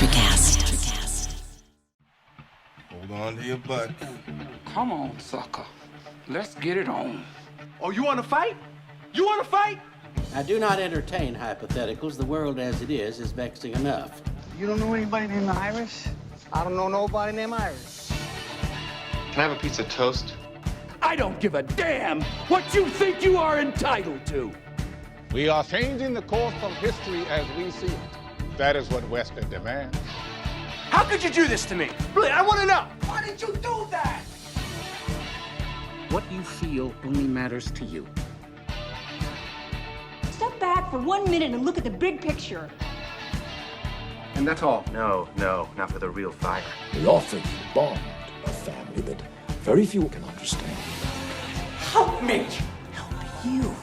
Electrocast. Hold on to your butt. Come on, sucker. Let's get it on. Oh, you want to fight? You want to fight? I do not entertain hypotheticals. The world as it is vexing enough. You don't know anybody named Iris? I don't know nobody named Iris. Can I have a piece of toast? I don't give a damn what you think you are entitled to. We are changing the course of history as we see it. That is what Western demands. How could you do this to me? Really, I want to know. Why did you do that? What you feel only matters to you. Step back for 1 minute and look at the big picture. And that's all? No, not for the real fire. We offer you bond, a family that very few can understand. Help me. Help you.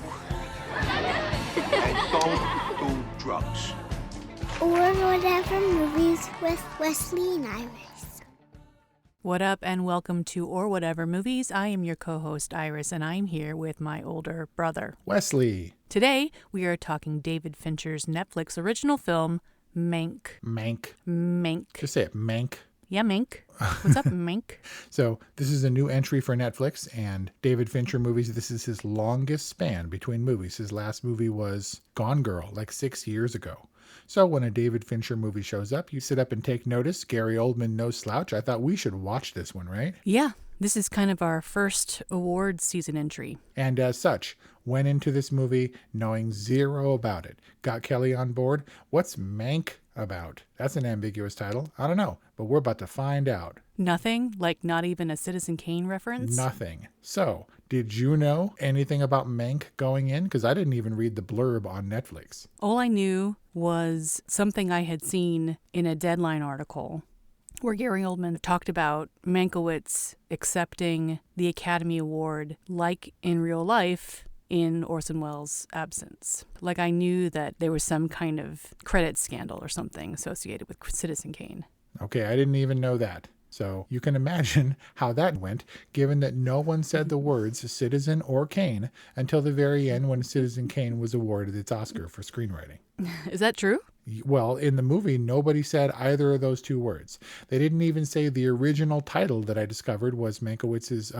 And don't do drugs. Or whatever movies with Wesley and Iris. What up and welcome to Or Whatever Movies. I am your co-host Iris and I'm here with my older brother, Wesley. Today we are talking David Fincher's Netflix original film, Mank. Mank. Just say it, Mank. Yeah, Mank. What's up, Mank? So this is a new entry for Netflix and David Fincher movies. This is his longest span between movies. His last movie was Gone Girl, like 6 years ago. So when a David Fincher movie shows up, you sit up and take notice. Gary Oldman, no slouch. I thought we should watch this one, right? Yeah, this is kind of our first awards season entry. And as such, went into this movie knowing zero about it. Got Kelly on board. What's Mank about? That's an ambiguous title. I don't know, but we're about to find out. Nothing? Like not even a Citizen Kane reference? Nothing. So, did you know anything about Mank going in? Because I didn't even read the blurb on Netflix. All I knew was something I had seen in a Deadline article where Gary Oldman talked about Mankiewicz accepting the Academy Award like in real life in Orson Welles' absence. Like I knew that there was some kind of credit scandal or something associated with Citizen Kane. Okay, I didn't even know that. So you can imagine how that went, given that no one said the words Citizen or Kane until the very end when Citizen Kane was awarded its Oscar for screenwriting. Is that true? Well, in the movie, nobody said either of those two words. They didn't even say the original title that I discovered was Mankiewicz's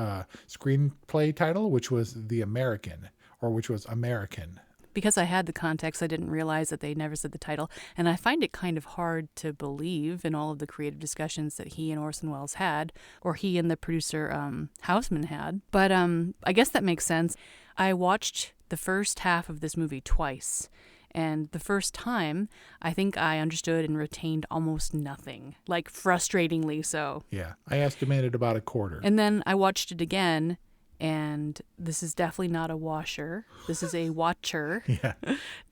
screenplay title, which was The American, or which was American. Because I had the context, I didn't realize that they never said the title. And I find it kind of hard to believe in all of the creative discussions that he and Orson Welles had, or he and the producer Houseman had. But I guess that makes sense. I watched the first half of this movie twice. And the first time, I think I understood and retained almost nothing, like frustratingly so. Yeah, I estimated about a quarter. And then I watched it again. And this is definitely not a washer. This is a watcher, Yeah.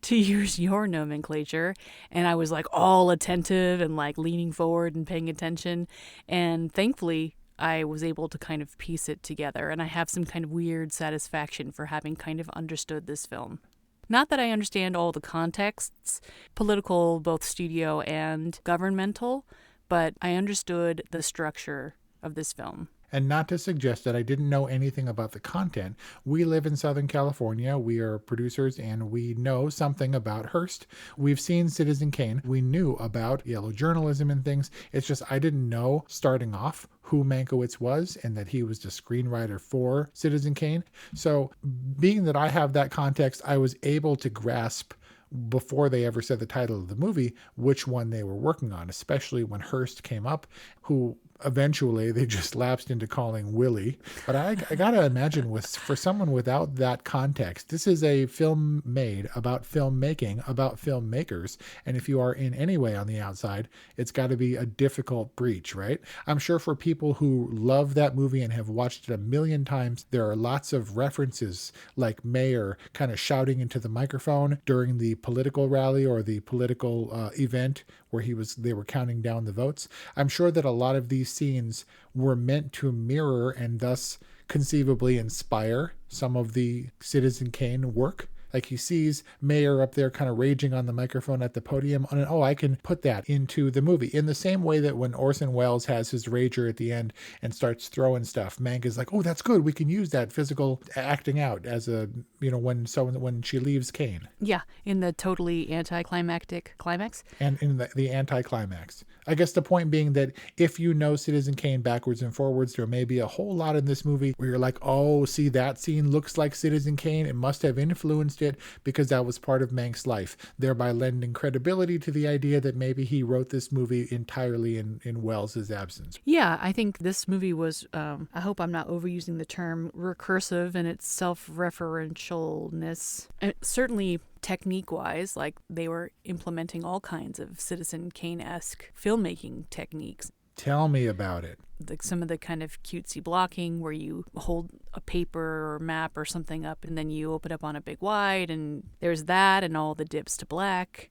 To use your nomenclature. And I was like all attentive and like leaning forward and paying attention. And thankfully, I was able to kind of piece it together. And I have some kind of weird satisfaction for having kind of understood this film. Not that I understand all the contexts, political, both studio and governmental, but I understood the structure of this film. And not to suggest that I didn't know anything about the content. We live in Southern California. We are producers and we know something about Hearst. We've seen Citizen Kane. We knew about yellow journalism and things. It's just I didn't know starting off who Mankiewicz was and that he was the screenwriter for Citizen Kane. So being that I have that context, I was able to grasp before they ever said the title of the movie, which one they were working on, especially when Hearst came up, who eventually they just lapsed into calling Willie. But I gotta imagine for someone without that context, this is a film made about filmmaking, about filmmakers. And if you are in any way on the outside, it's got to be a difficult breach, right? I'm sure for people who love that movie and have watched it a million times, there are lots of references like Mayer kind of shouting into the microphone during the political rally or the political event where they were counting down the votes. I'm sure that a lot of these scenes were meant to mirror and thus conceivably inspire some of the Citizen Kane work. Like he sees Mayer up there kind of raging on the microphone at the podium, and I can put that into the movie. In the same way that when Orson Welles has his rager at the end and starts throwing stuff, Mank is like, oh, that's good. We can use that physical acting out as a, when she leaves Kane. Yeah, in the totally anticlimactic climax. And in the anticlimax. I guess the point being that if you know Citizen Kane backwards and forwards, there may be a whole lot in this movie where you're like, oh, see, that scene looks like Citizen Kane. It must have influenced it because that was part of Mank's life, thereby lending credibility to the idea that maybe he wrote this movie entirely in Wells's absence. Yeah, I think this movie was, I hope I'm not overusing the term, recursive in its self-referentialness. Certainly technique-wise, like they were implementing all kinds of Citizen Kane-esque filmmaking techniques. Tell me about it. Like some of the kind of cutesy blocking where you hold a paper or map or something up and then you open up on a big wide, and there's that and all the dips to black.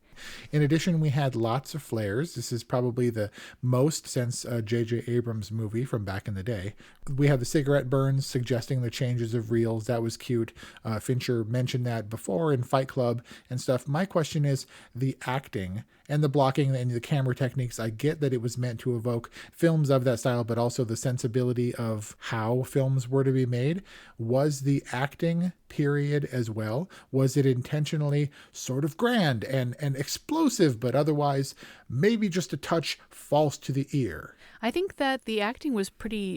In addition, we had lots of flares. This is probably the most since J.J. Abrams' movie from back in the day. We had the cigarette burns suggesting the changes of reels. That was cute. Fincher mentioned that before in Fight Club and stuff. My question is the acting and the blocking and the camera techniques. I get that it was meant to evoke films of that style, but also the sensibility of how films were to be made. Was the acting period as well? Was it intentionally sort of grand and explosive, but otherwise maybe just a touch false to the ear? I think that the acting was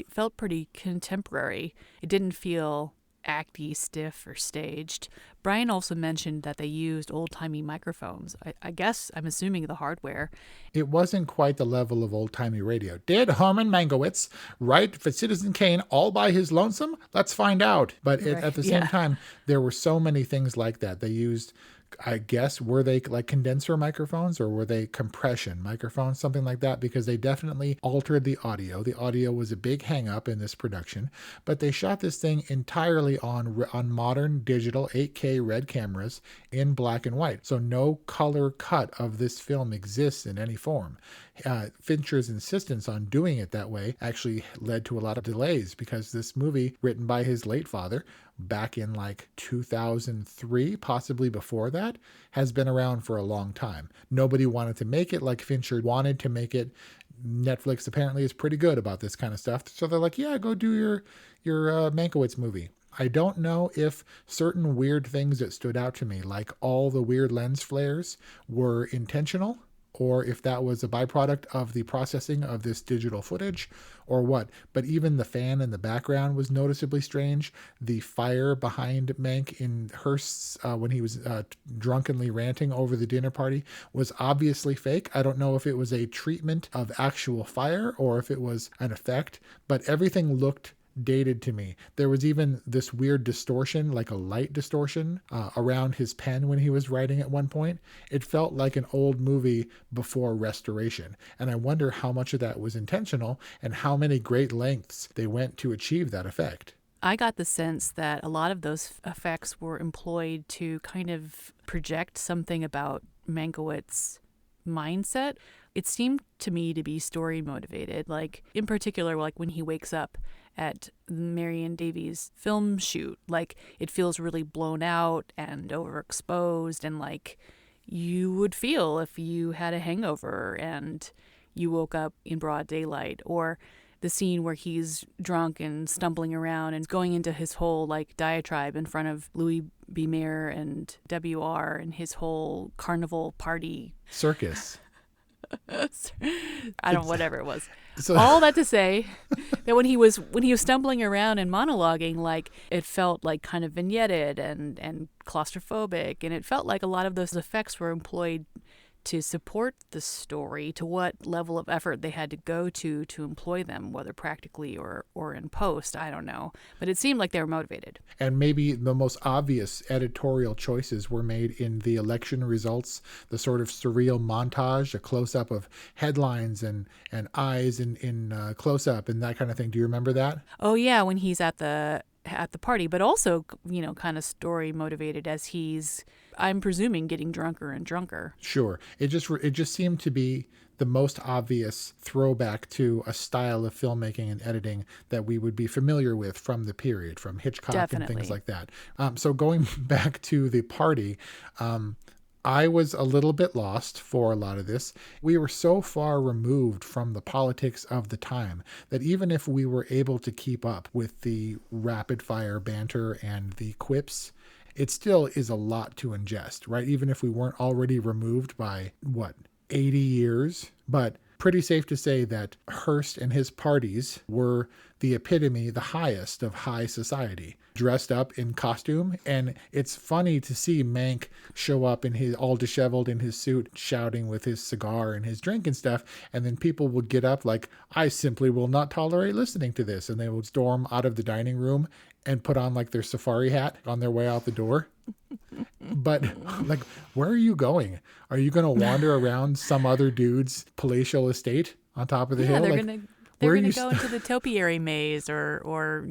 felt pretty contemporary. It didn't feel acty, stiff, or staged. Brian also mentioned that they used old-timey microphones. I guess, I'm assuming the hardware. It wasn't quite the level of old-timey radio. Did Herman Mankiewicz write for Citizen Kane all by his lonesome? Let's find out. But at the same time, there were so many things like that. They used, I guess, were they like condenser microphones or were they compression microphones, something like that, because they definitely altered the audio. The audio was a big hang up in this production, but they shot this thing entirely on modern digital 8K red cameras in black and white. So no color cut of this film exists in any form. Fincher's insistence on doing it that way actually led to a lot of delays because this movie, written by his late father back in like 2003, possibly before that, has been around for a long time. Nobody wanted to make it like Fincher wanted to make it. Netflix apparently is pretty good about this kind of stuff. So they're like, yeah, go do your Mankiewicz movie. I don't know if certain weird things that stood out to me, like all the weird lens flares, were intentional, or if that was a byproduct of the processing of this digital footage or what. But even the fan in the background was noticeably strange. The fire behind Mank in Hearst's when he was drunkenly ranting over the dinner party was obviously fake. I don't know if it was a treatment of actual fire or if it was an effect, but everything looked dated to me. There was even this weird distortion, like a light distortion around his pen when he was writing at one point. It felt like an old movie before restoration. And I wonder how much of that was intentional and how many great lengths they went to achieve that effect. I got the sense that a lot of those effects were employed to kind of project something about Mankiewicz's mindset. It seemed to me to be story motivated, like in particular, like when he wakes up at Marion Davies' film shoot, like it feels really blown out and overexposed, and like you would feel if you had a hangover and you woke up in broad daylight. Or the scene where he's drunk and stumbling around and going into his whole like diatribe in front of Louis B. Mayer and WR and his whole carnival party circus. Whatever it was. So, all that to say that when he was stumbling around and monologuing, like it felt like kind of vignetted and claustrophobic, and it felt like a lot of those effects were employed to support the story, to what level of effort they had to go to employ them, whether practically or in post, I don't know. But it seemed like they were motivated. And maybe the most obvious editorial choices were made in the election results, the sort of surreal montage, a close-up of headlines and eyes in close-up and that kind of thing. Do you remember that? Oh, yeah, when he's at the at the party, but also, kind of story motivated as he's, I'm presuming, getting drunker and drunker. Sure. It just seemed to be the most obvious throwback to a style of filmmaking and editing that we would be familiar with from the period, from Hitchcock Definitely. and things like that. So going back to the party, I was a little bit lost for a lot of this. We were so far removed from the politics of the time that even if we were able to keep up with the rapid fire banter and the quips, it still is a lot to ingest, right? Even if we weren't already removed by, 80 years? But pretty safe to say that Hearst and his parties were the epitome, the highest of high society, dressed up in costume. And it's funny to see Mank show up in his all disheveled in his suit, shouting with his cigar and his drink and stuff. And then people would get up like, I simply will not tolerate listening to this. And they would storm out of the dining room and put on like their safari hat on their way out the door. But like, where are you going? Are you going to wander around some other dude's palatial estate on top of the hill? They're going to go into the topiary maze or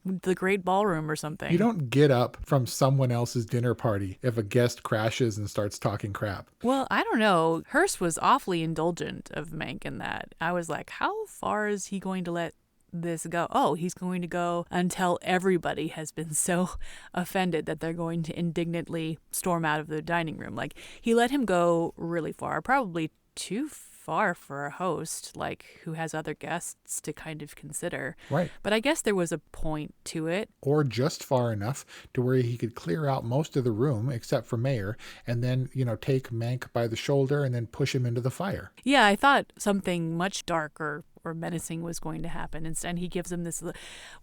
the Great Ballroom or something. You don't get up from someone else's dinner party if a guest crashes and starts talking crap. Well, I don't know. Hearst was awfully indulgent of Mank in that. I was like, how far is he going to let this go? Oh, he's going to go until everybody has been so offended that they're going to indignantly storm out of the dining room. Like, he let him go really far, probably too far for a host, like, who has other guests to kind of consider. Right. But I guess there was a point to it. Or just far enough to where he could clear out most of the room except for Mayer and then, take Mank by the shoulder and then push him into the fire. Yeah, I thought something much darker or menacing was going to happen. Instead, he gives him this.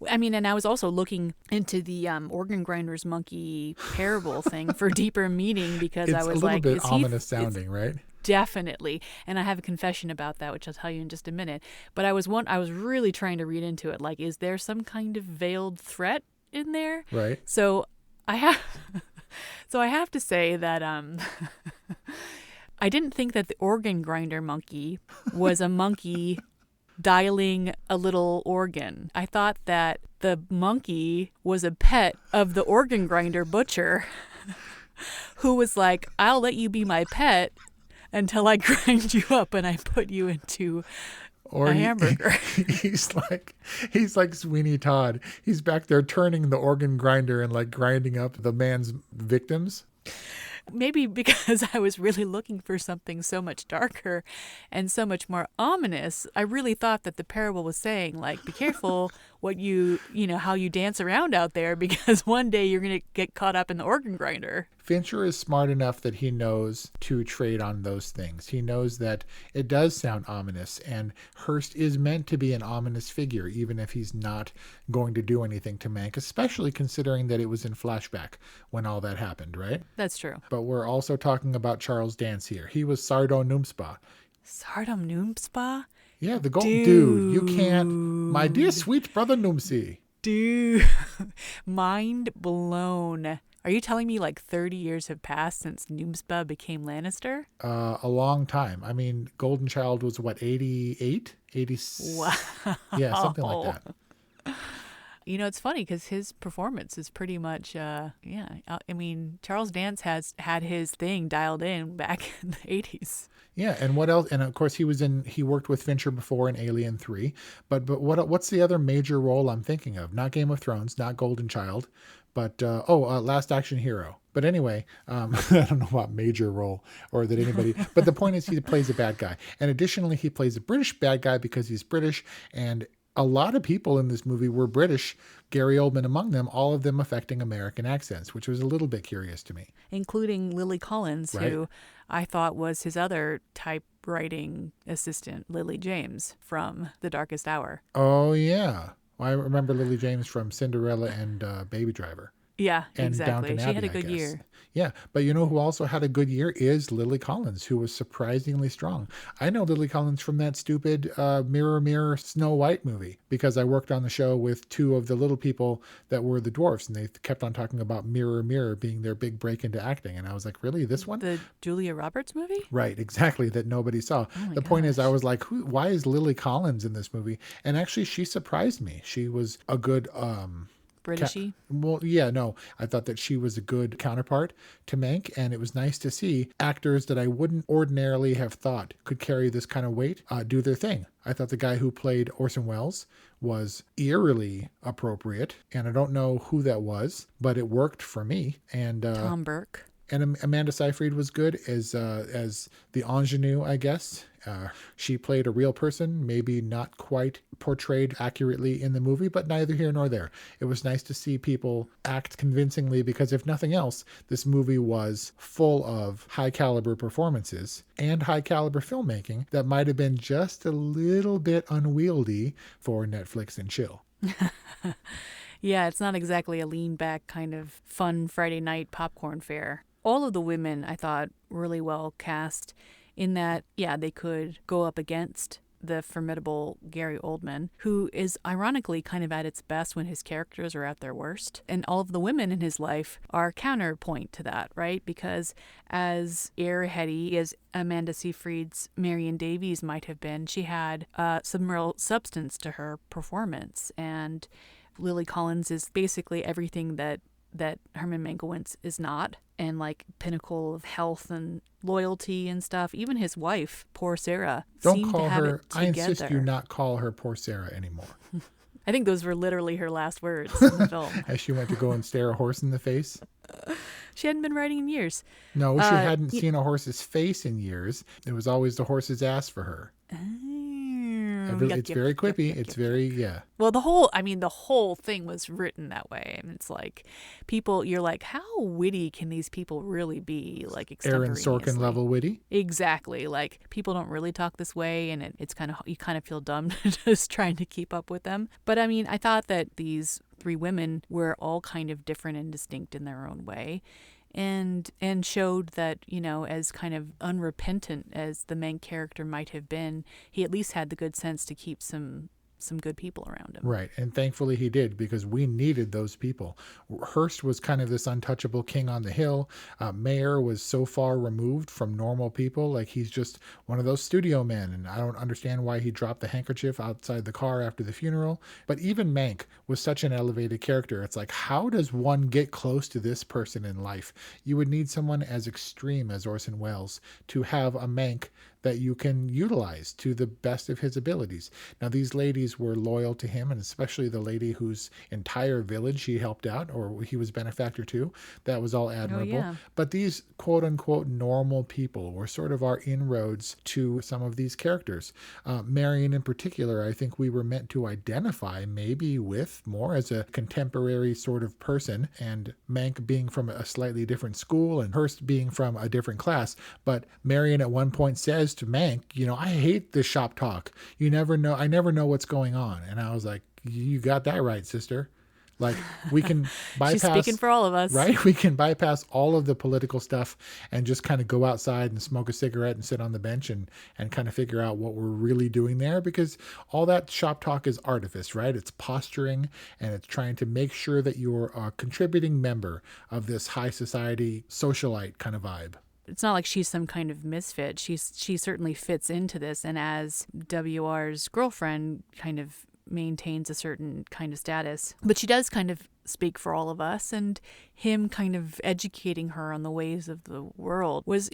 And I was also looking into the organ grinder's monkey parable thing for deeper meaning because I was like, it's a little bit ominous sounding, right? Definitely. And I have a confession about that, which I'll tell you in just a minute. But I was really trying to read into it. Like, is there some kind of veiled threat in there? Right. So I have to say that I didn't think that the organ grinder monkey was a monkey dialing a little organ. I thought that the monkey was a pet of the organ grinder butcher who was like, I'll let you be my pet until I grind you up and I put you into a hamburger. He's like Sweeney Todd. He's back there turning the organ grinder and like grinding up the man's victims. Maybe because I was really looking for something so much darker and so much more ominous. I really thought that the parable was saying, like, be careful what how you dance around out there, because one day you're going to get caught up in the organ grinder. Fincher is smart enough that he knows to trade on those things. He knows that it does sound ominous, and Hearst is meant to be an ominous figure, even if he's not going to do anything to Mank, especially considering that it was in flashback when all that happened, right? That's true. But we're also talking about Charles Dance here. He was Sardo Numspa. Sardo Numspa? Yeah, the golden dude. You can't. My dear sweet brother Numsy. Dude. Mind blown. Are you telling me like 30 years have passed since Numspa became Lannister? A long time. I mean, Golden Child was what, 88? 80? Wow. Yeah, something like that. It's funny because his performance is pretty much, Charles Dance has had his thing dialed in back in the 80s. Yeah, and what else? And of course, he worked with Fincher before in Alien 3. But what's the other major role I'm thinking of? Not Game of Thrones, not Golden Child, but Last Action Hero. But anyway, I don't know what major role or that anybody. But the point is, he plays a bad guy, and additionally, he plays a British bad guy because he's British, and a lot of people in this movie were British, Gary Oldman among them, all of them affecting American accents, which was a little bit curious to me. Including Lily Collins, right, who I thought was his other typewriting assistant, Lily James, from The Darkest Hour. Oh, yeah. Well, I remember Lily James from Cinderella and Baby Driver. Yeah, and exactly. Downton She Abbey, had a good year. Yeah, but you know who also had a good year is Lily Collins, who was surprisingly strong. I know Lily Collins from that stupid Mirror, Mirror, Snow White movie because I worked on the show with two of the little people that were the dwarfs, and they kept on talking about Mirror, Mirror being their big break into acting. And I was like, really, this one? The Julia Roberts movie? Right, exactly, that nobody saw. Oh the point is, I was like, why is Lily Collins in this movie? And actually, she surprised me. She was a good Britishy. Well, yeah, no. I thought that she was a good counterpart to Mank, and it was nice to see actors that I wouldn't ordinarily have thought could carry this kind of weight do their thing. I thought the guy who played Orson Welles was eerily appropriate, and I don't know who that was, but it worked for me. And Tom Burke. And Amanda Seyfried was good as the ingenue, I guess. She played a real person, maybe not quite portrayed accurately in the movie, but neither here nor there. It was nice to see people act convincingly because, if nothing else, this movie was full of high caliber performances and high caliber filmmaking that might have been just a little bit unwieldy for Netflix and chill. Yeah, it's not exactly a lean back kind of fun Friday night popcorn fare. All of the women I thought really well cast in that, yeah, they could go up against the formidable Gary Oldman, who is ironically kind of at its best when his characters are at their worst. And all of the women in his life are counterpoint to that, right? Because as airheady as Amanda Seyfried's Marion Davies might have been, she had some real substance to her performance. And Lily Collins is basically everything that Herman Mankiewicz is not, and like pinnacle of health and loyalty and stuff. Even his wife, poor Sarah, Don't call to have her. it together. I insist you not call her poor Sarah anymore. I think those were literally her last words in the film. As she went to go and stare a horse in the face. She hadn't been writing in years. No, she hadn't seen a horse's face in years. It was always the horse's ass for her. It's very quippy. It's very, yeah. Well, the whole thing was written that way. I mean, it's like people, you're like, how witty can these people really be? Like Aaron extemporaneously? Sorkin level witty. Exactly. Like people don't really talk this way, and it's kind of, you kind of feel dumb just trying to keep up with them. But I mean, I thought that these three women were all kind of different and distinct in their own way. And showed that, you know, as kind of unrepentant as the main character might have been, he at least had the good sense to keep some good people around him. Right. And thankfully he did, because we needed those people. Hearst was kind of this untouchable king on the hill. Mayer was so far removed from normal people. Like, he's just one of those studio men. And I don't understand why he dropped the handkerchief outside the car after the funeral. But even Mank was such an elevated character. It's like, how does one get close to this person in life? You would need someone as extreme as Orson Welles to have a Mank that you can utilize to the best of his abilities. Now, these ladies were loyal to him, and especially the lady whose entire village he helped out, or he was benefactor to. That was all admirable. Oh, yeah. But these quote-unquote normal people were sort of our inroads to some of these characters. Marion in particular, I think we were meant to identify maybe with more as a contemporary sort of person, and Mank being from a slightly different school and Hearst being from a different class. But Marion at one point says to Mank, you know, I hate this shop talk. I never know what's going on. And I was like, you got that right, sister. Like, we can bypass. She's speaking for all of us. Right? We can bypass all of the political stuff and just kind of go outside and smoke a cigarette and sit on the bench and kind of figure out what we're really doing there, because all that shop talk is artifice, right? It's posturing, and it's trying to make sure that you're a contributing member of this high society socialite kind of vibe. It's not like she's some kind of misfit. She certainly fits into this, and as WR's girlfriend, kind of maintains a certain kind of status. But she does kind of speak for all of us, and him kind of educating her on the ways of the world was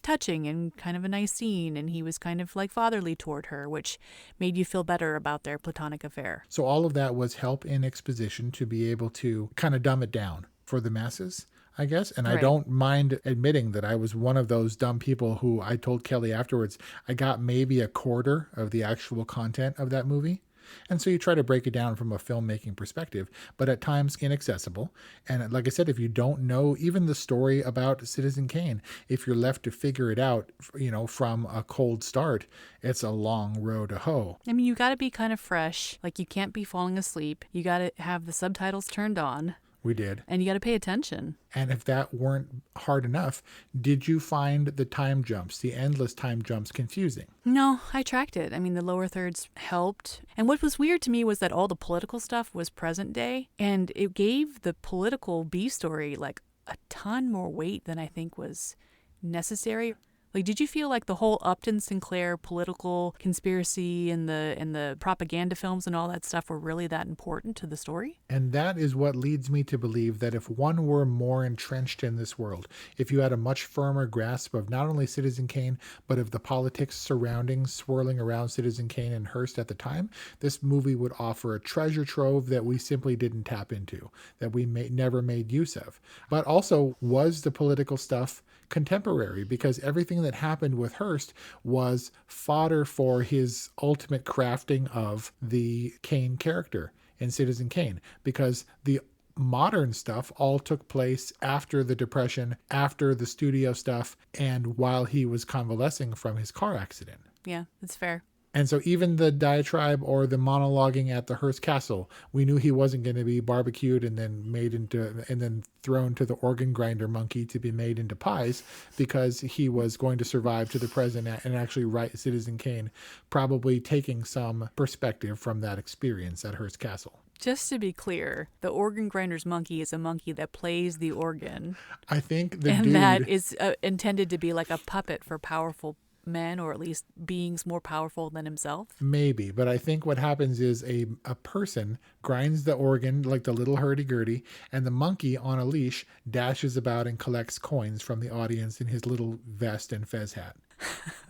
touching and kind of a nice scene, and he was kind of like fatherly toward her, which made you feel better about their platonic affair. So all of that was help in exposition to be able to kind of dumb it down for the masses, I guess. And Right. I don't mind admitting that I was one of those dumb people who, I told Kelly afterwards, I got maybe a quarter of the actual content of that movie. And so you try to break it down from a filmmaking perspective, but at times inaccessible. And like I said, if you don't know even the story about Citizen Kane, if you're left to figure it out, you know, from a cold start, it's a long road to hoe. I mean, you got to be kind of fresh. Like, you can't be falling asleep. You got to have the subtitles turned on. We did. And you got to pay attention. And if that weren't hard enough, did you find the time jumps, the endless time jumps, confusing? No, I tracked it. I mean, the lower thirds helped. And what was weird to me was that all the political stuff was present day, and it gave the political B story like a ton more weight than I think was necessary. Like, did you feel like the whole Upton Sinclair political conspiracy and the propaganda films and all that stuff were really that important to the story? And that is what leads me to believe that if one were more entrenched in this world, if you had a much firmer grasp of not only Citizen Kane, but of the politics swirling around Citizen Kane and Hearst at the time, this movie would offer a treasure trove that we simply didn't tap into, that we never made use of. But also, was the political stuff contemporary? Because everything that happened with Hearst was fodder for his ultimate crafting of the Kane character in Citizen Kane, because the modern stuff all took place after the Depression, after the studio stuff, and while he was convalescing from his car accident. Yeah, that's fair. And so even the diatribe or the monologuing at the Hearst Castle, we knew he wasn't going to be barbecued and then thrown to the organ grinder monkey to be made into pies, because he was going to survive to the present and actually write Citizen Kane, probably taking some perspective from that experience at Hearst Castle. Just to be clear, the organ grinder's monkey is a monkey that plays the organ. I think that is intended to be like a puppet for powerful men, or at least beings more powerful than himself. Maybe, but I think what happens is a person grinds the organ like the little hurdy-gurdy, and the monkey on a leash dashes about and collects coins from the audience in his little vest and fez hat.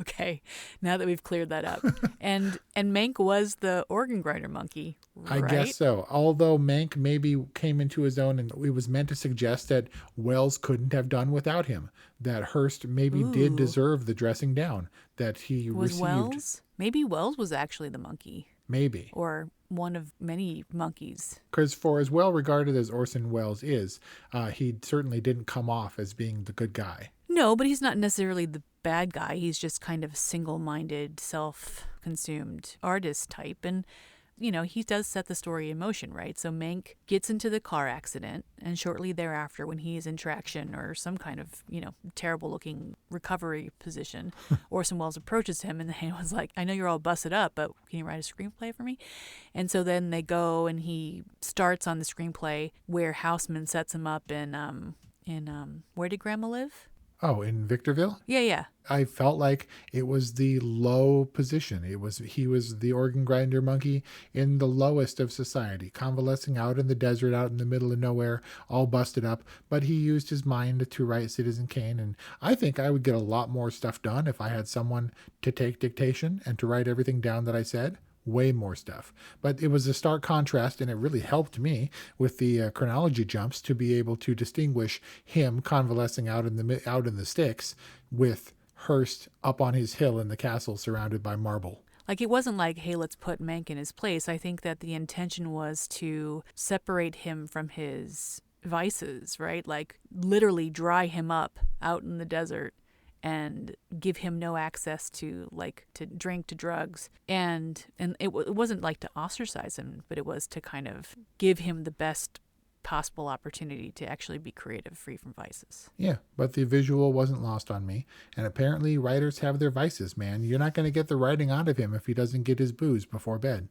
Okay, now that we've cleared that up. and Mank was the organ grinder monkey, right? I guess so. Although Mank maybe came into his own, and it was meant to suggest that Wells couldn't have done without him, that Hearst maybe did deserve the dressing down that he received. Wells? Maybe Wells was actually the monkey. Maybe. Or one of many monkeys. Because for as well regarded as Orson Welles is, he certainly didn't come off as being the good guy. No, but he's not necessarily the bad guy. He's just kind of single-minded, self-consumed artist type. And, you know, he does set the story in motion, right? So Mank gets into the car accident, and shortly thereafter, when he is in traction or some kind of, you know, terrible-looking recovery position, Orson Welles approaches him, and he was like, I know you're all busted up, but can you write a screenplay for me? And so then they go, and he starts on the screenplay where Houseman sets him up in where did Grandma live? Oh, in Victorville? Yeah. I felt like it was the low position. He was the organ grinder monkey in the lowest of society, convalescing out in the desert, out in the middle of nowhere, all busted up. But he used his mind to write Citizen Kane, and I think I would get a lot more stuff done if I had someone to take dictation and to write everything down that I said. Way more stuff. But it was a stark contrast, and it really helped me with the chronology jumps to be able to distinguish him convalescing out in the sticks with Hearst up on his hill in the castle surrounded by marble. Like, it wasn't like, hey, let's put Mank in his place. I think that the intention was to separate him from his vices, right? Like, literally dry him up out in the desert and give him no access to drink, to drugs. And it wasn't like to ostracize him, but it was to kind of give him the best possible opportunity to actually be creative, free from vices. Yeah, but the visual wasn't lost on me. And apparently writers have their vices, man. You're not going to get the writing out of him if he doesn't get his booze before bed.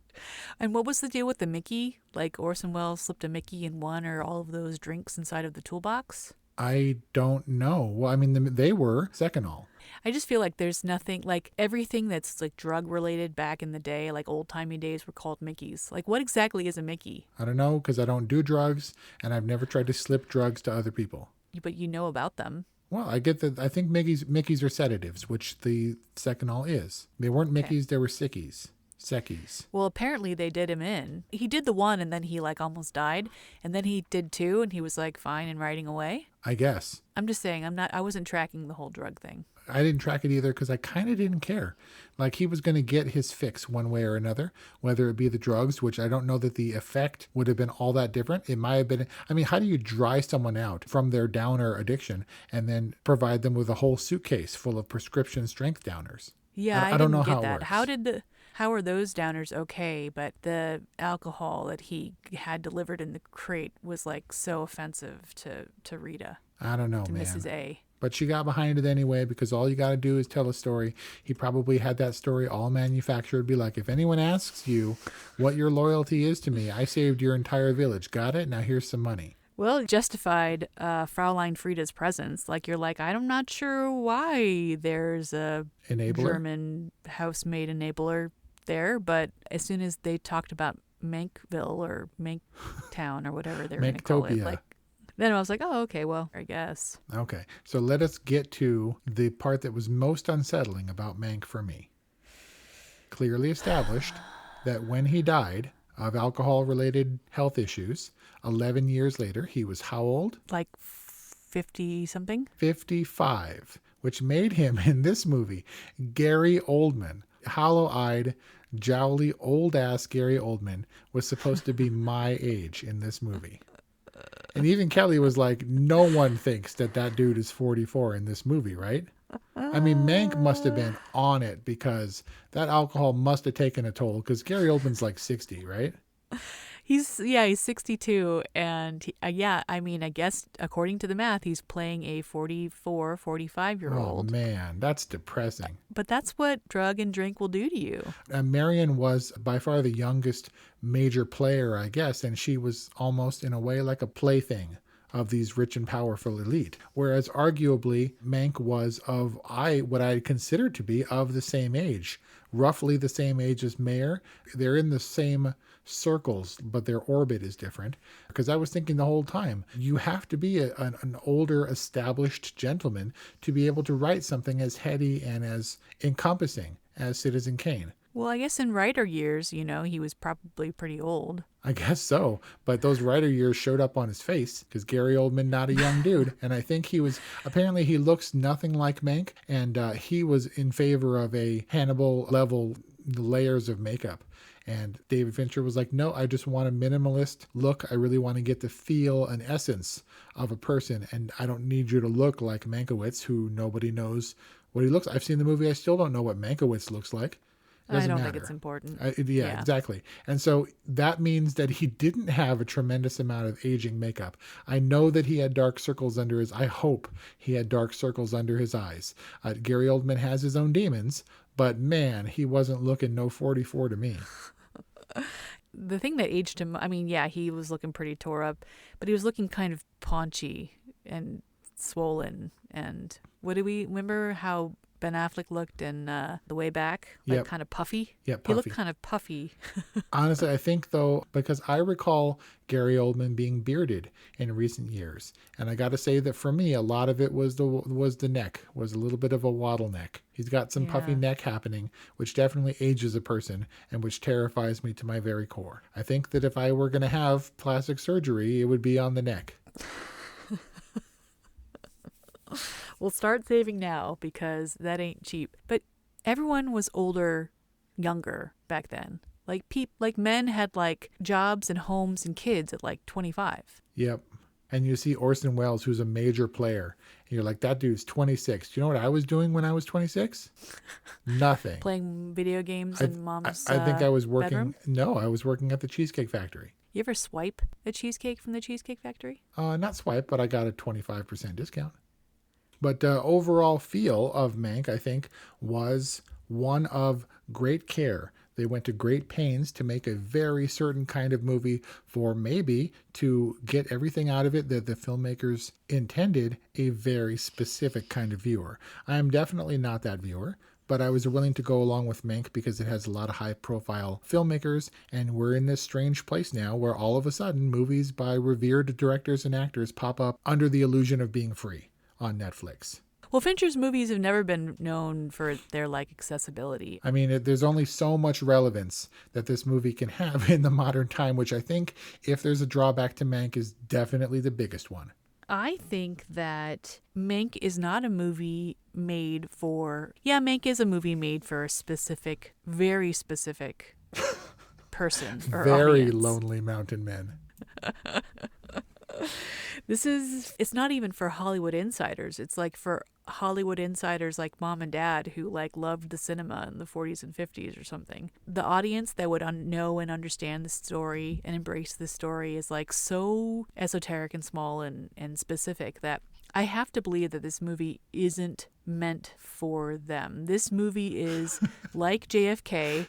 And what was the deal with the Mickey? Like, Orson Welles slipped a Mickey in one or all of those drinks inside of the toolbox? I don't know. Well, I mean, they were Seconal. I just feel like there's nothing, like, everything that's like drug related back in the day, like old timey days, were called Mickeys. Like, what exactly is a Mickey? I don't know, because I don't do drugs, and I've never tried to slip drugs to other people. But you know about them. Well, I get that. I think Mickeys are sedatives, which the Seconal is. They weren't Mickeys, they were Sickies. Seckies. Well, apparently they did him in. He did the one, and then he like almost died, and then he did two, and he was like fine and riding away. I guess. I'm just saying, I wasn't tracking the whole drug thing. I didn't track it either because I kind of didn't care. Like, he was going to get his fix one way or another, whether it be the drugs, which I don't know that the effect would have been all that different. It might have been. I mean, how do you dry someone out from their downer addiction and then provide them with a whole suitcase full of prescription strength downers? Yeah, I don't know get how that. it works. How are those downers okay, but the alcohol that he had delivered in the crate was like so offensive to Rita? I don't know, to man. Mrs. A. But she got behind it anyway, because all you got to do is tell a story. He probably had that story all manufactured. Be like, if anyone asks you what your loyalty is to me, I saved your entire village. Got it? Now here's some money. Well, it justified Fraulein Frieda's presence. Like, you're like, I'm not sure why there's a Enabler? German housemaid enabler there, but as soon as they talked about Mankville or Manktown or whatever they were going to call it, like, then I was like, oh, okay, well, I guess. Okay, so let us get to the part that was most unsettling about Mank for me. Clearly established that when he died of alcohol-related health issues, 11 years later, he was how old? Like 50-something? 55, which made him, in this movie, Gary Oldman. Hollow-eyed, jowly, old-ass Gary Oldman was supposed to be my age in this movie. And even Kelly was like, no one thinks that dude is 44 in this movie, right? I mean, Mank must have been on it because that alcohol must have taken a toll because Gary Oldman's like 60, right? He's 62, and I mean, I guess according to the math, he's playing a 44, 45-year-old. Oh, man, that's depressing. But that's what drug and drink will do to you. Marion was by far the youngest major player, I guess, and she was almost in a way like a plaything of these rich and powerful elite. Whereas arguably, Mank was of what I consider to be of the same age, roughly the same age as Mayer. They're in the same circles, but their orbit is different. Because I was thinking the whole time, you have to be an older, established gentleman to be able to write something as heady and as encompassing as Citizen Kane. Well, I guess in writer years, he was probably pretty old. I guess so, but those writer years showed up on his face because Gary Oldman, not a young dude, and I think he looks nothing like Mank, and he was in favor of a Hannibal level layers of makeup. And David Fincher was like, no, I just want a minimalist look. I really want to get the feel and essence of a person, and I don't need you to look like Mankiewicz, who nobody knows what he looks like. I've seen the movie. I still don't know what Mankiewicz looks like. I don't think it's important. Yeah, exactly. And so that means that he didn't have a tremendous amount of aging makeup. I know that he had dark circles under I hope he had dark circles under his eyes. Gary Oldman has his own demons, but man, he wasn't looking no 44 to me. The thing that aged him, I mean, yeah, he was looking pretty tore up, but he was looking kind of paunchy and swollen. And what do we remember how Ben Affleck looked in The Way Back? Like kind of puffy? Yeah, puffy. He looked kind of puffy. Honestly, I think, though, because I recall Gary Oldman being bearded in recent years. And I got to say that for me, a lot of it was the neck, was a little bit of a waddle neck. He's got some puffy neck happening, which definitely ages a person and which terrifies me to my very core. I think that if I were going to have plastic surgery, it would be on the neck. We'll start saving now because that ain't cheap. But everyone was younger back then. Like men had like jobs and homes and kids at like 25. Yep. And you see Orson Welles, who's a major player. And you're like, that dude's 26. Do you know what I was doing when I was 26? Nothing. Playing video games in mom's I think I was working. bedroom? No, I was working at the Cheesecake Factory. You ever swipe a cheesecake from the Cheesecake Factory? Not swipe, but I got a 25% discount. But overall feel of Mank, I think, was one of great care. They went to great pains to make a very certain kind of movie for maybe to get everything out of it that the filmmakers intended, a very specific kind of viewer. I am definitely not that viewer, but I was willing to go along with Mank because it has a lot of high-profile filmmakers, and we're in this strange place now where all of a sudden movies by revered directors and actors pop up under the illusion of being free on Netflix. Well, Fincher's movies have never been known for their accessibility. I mean, there's only so much relevance that this movie can have in the modern time, which I think, if there's a drawback to Mank, is definitely the biggest one. I think that Mank is not a movie made for... Yeah, Mank is a movie made for a specific, very specific person or very audience. Lonely mountain men. It's not even for Hollywood insiders. It's like for Hollywood insiders like mom and dad who loved the cinema in the 40s and 50s or something. The audience that would know and understand the story and embrace the story is so esoteric and small and specific that I have to believe that this movie isn't meant for them. This movie is, like JFK,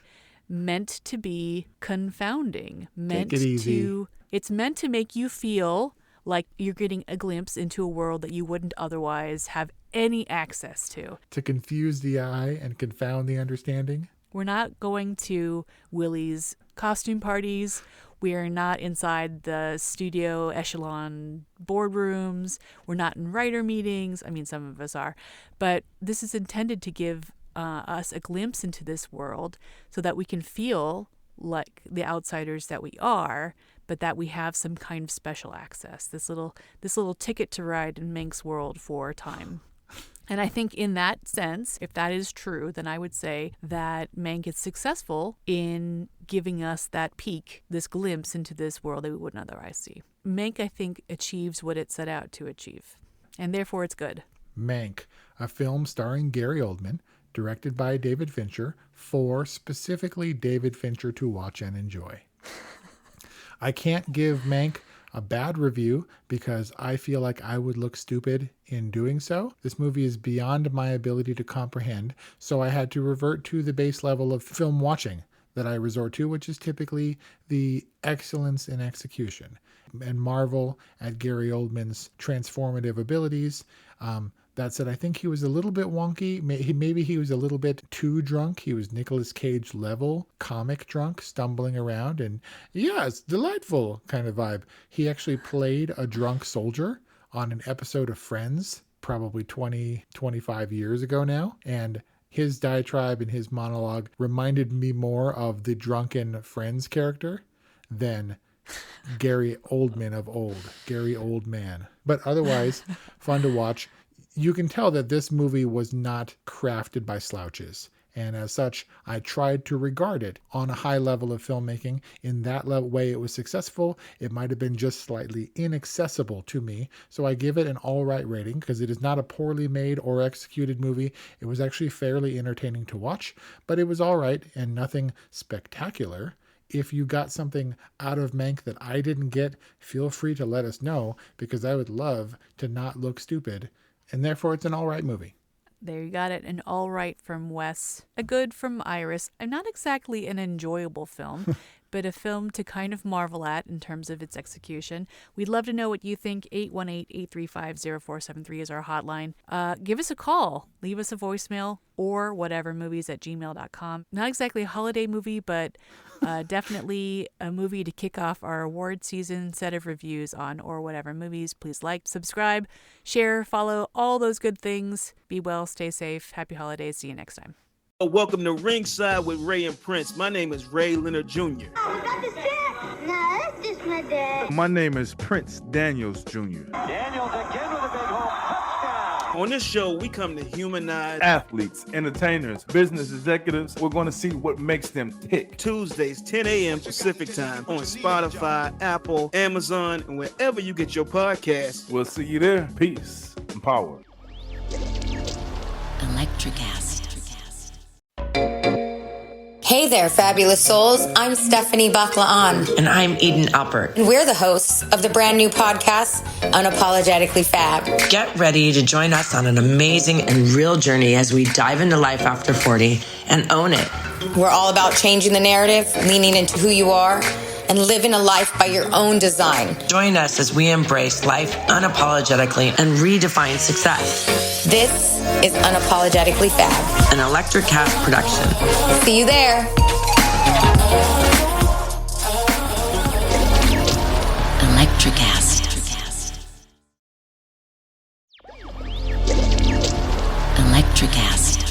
meant to be confounding. Take it easy. It's meant to make you feel like you're getting a glimpse into a world that you wouldn't otherwise have any access to. To confuse the eye and confound the understanding. We're not going to Willie's costume parties. We are not inside the studio echelon boardrooms. We're not in writer meetings. I mean, some of us are. But this is intended to give us a glimpse into this world so that we can feel like the outsiders that we are, but that we have some kind of special access. This little ticket to ride in Mank's world for a time. And I think in that sense, if that is true, then I would say that Mank is successful in giving us that peek, this glimpse into this world that we wouldn't otherwise see. Mank, I think, achieves what it set out to achieve, and therefore it's good. Mank, a film starring Gary Oldman, directed by David Fincher, for specifically David Fincher to watch and enjoy. I can't give Mank a bad review because I feel like I would look stupid in doing so. This movie is beyond my ability to comprehend, so I had to revert to the base level of film watching that I resort to, which is typically the excellence in execution, and marvel at Gary Oldman's transformative abilities. That said, I think he was a little bit wonky. Maybe he was a little bit too drunk. He was Nicolas Cage level comic drunk, stumbling around, and yeah, it's delightful kind of vibe. He actually played a drunk soldier on an episode of Friends, probably 25 years ago now. And his diatribe and his monologue reminded me more of the drunken Friends character than Gary Oldman of old, Gary Oldman. But otherwise, fun to watch. You can tell that this movie was not crafted by slouches. And as such, I tried to regard it on a high level of filmmaking. In that way, it was successful. It might have been just slightly inaccessible to me. So I give it an all right rating because it is not a poorly made or executed movie. It was actually fairly entertaining to watch, but it was all right and nothing spectacular. If you got something out of Mank that I didn't get, feel free to let us know because I would love to not look stupid. And therefore, it's an all right movie. There you got it. An all right from Wes. A good from Iris. Not exactly an enjoyable film, but a film to kind of marvel at in terms of its execution. We'd love to know what you think. 818-835-0473 is our hotline. Give us a call. Leave us a voicemail or whatevermovies@gmail.com. Not exactly a holiday movie, but definitely a movie to kick off our award season set of reviews on Or Whatever Movies. Please like, subscribe, share, follow, all those good things. Be well, stay safe. Happy holidays. See you next time. Welcome to Ringside with Ray and Prince. My name is Ray Leonard Jr. Oh, is that the set? No, that's just my dad. My name is Prince Daniels Jr. Daniels again with a big home touchdown. On this show, we come to humanize athletes, entertainers, business executives. We're going to see what makes them tick. Tuesdays, 10 a.m. Pacific time on Spotify, Apple, Amazon, and wherever you get your podcasts. We'll see you there. Peace and power. Electric acid. Hey there, fabulous souls. I'm Stephanie Baklaan. And I'm Eden Alpert. And we're the hosts of the brand new podcast, Unapologetically Fab. Get ready to join us on an amazing and real journey as we dive into life after 40 and own it. We're all about changing the narrative, leaning into who you are, and living a life by your own design. Join us as we embrace life unapologetically and redefine success. This is Unapologetically Fab, an Electric Cast production. See you there. Electric acid. Electric acid.